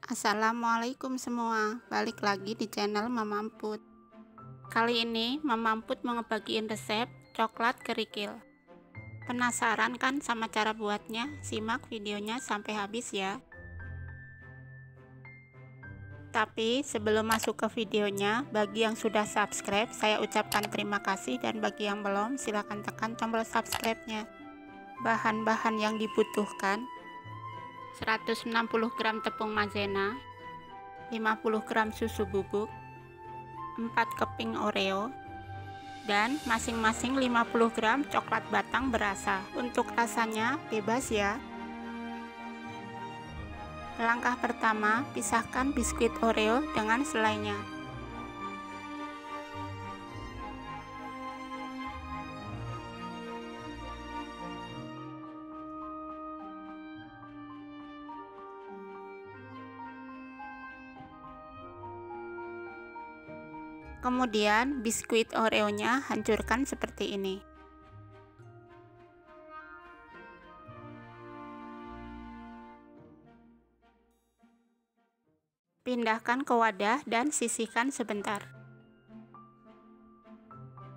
Assalamualaikum semua, balik lagi di channel Mama Emput. Kali ini Mama Emput mau ngebagiin resep coklat kerikil. Penasaran kan sama cara buatnya? Simak videonya sampai habis ya. Tapi sebelum masuk ke videonya, bagi yang sudah subscribe saya ucapkan terima kasih, dan bagi yang belum silahkan tekan tombol subscribe-nya. Bahan-bahan yang dibutuhkan: 160 gram tepung maizena, 50 gram susu bubuk, 4 keping Oreo, dan masing-masing 50 gram coklat batang berasa. Untuk rasanya bebas ya. Langkah pertama, pisahkan biskuit Oreo dengan selainya. Kemudian biskuit Oreo-nya hancurkan seperti ini. Pindahkan ke wadah dan sisihkan sebentar.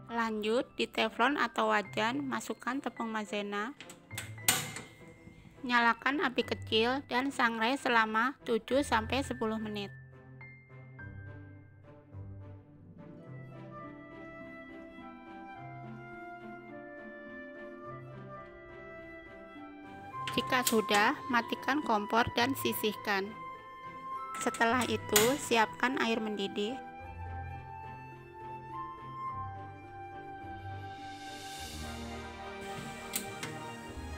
Lanjut, di teflon atau wajan masukkan tepung maizena. Nyalakan api kecil dan sangrai selama 7-10 menit. Jika sudah, matikan kompor dan sisihkan. Setelah itu, siapkan air mendidih.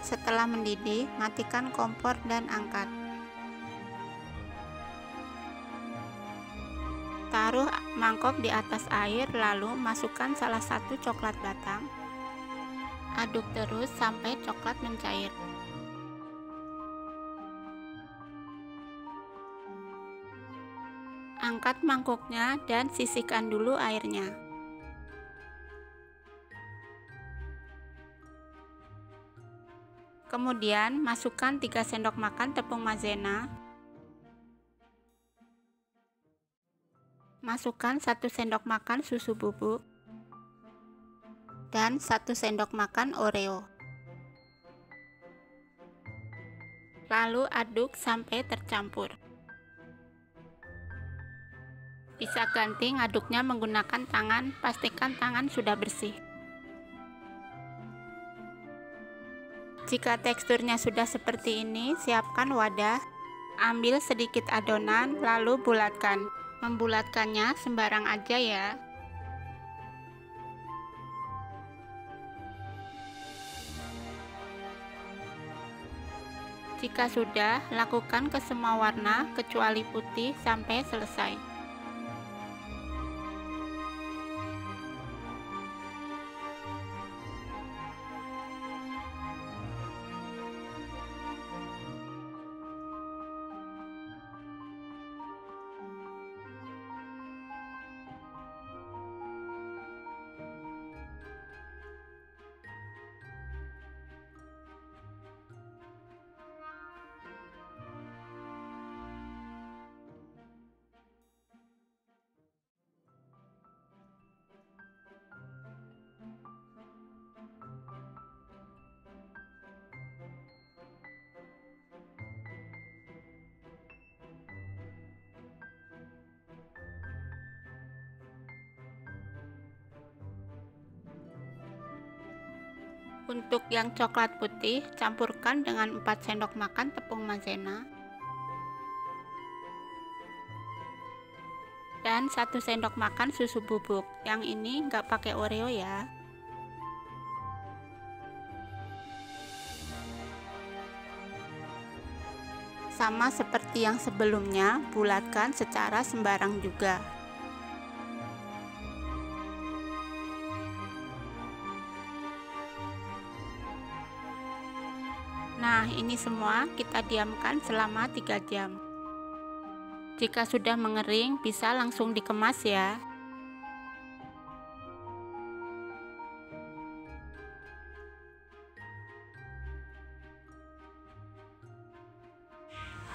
Setelah mendidih, matikan kompor dan angkat. Taruh mangkok di atas air, lalu masukkan salah satu coklat batang. Aduk terus sampai coklat mencair. Angkat mangkoknya dan sisihkan dulu airnya. Kemudian masukkan 3 sendok makan tepung maizena. Masukkan 1 sendok makan susu bubuk dan 1 sendok makan Oreo. Lalu aduk sampai tercampur. Bisa ganti ngaduknya menggunakan tangan, pastikan tangan sudah bersih. Jika teksturnya sudah seperti ini, siapkan wadah. Ambil sedikit adonan lalu bulatkan. Membulatkannya sembarang aja ya. Jika sudah, lakukan ke semua warna kecuali putih sampai selesai. Untuk yang coklat putih, campurkan dengan 4 sendok makan tepung maizena dan 1 sendok makan susu bubuk. Yang ini nggak pakai Oreo ya. Sama seperti yang sebelumnya, bulatkan secara sembarang juga. Nah, ini semua kita diamkan selama 3 jam. Jika sudah mengering, bisa langsung dikemas ya.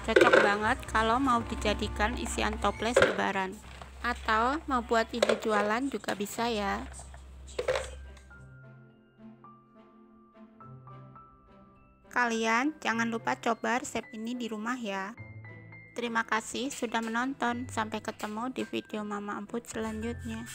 Cocok banget kalau mau dijadikan isian toples lebaran, atau mau buat ide jualan juga bisa ya. Kalian jangan lupa coba resep ini di rumah ya. Terima kasih sudah menonton. Sampai ketemu di video Mama Emput selanjutnya.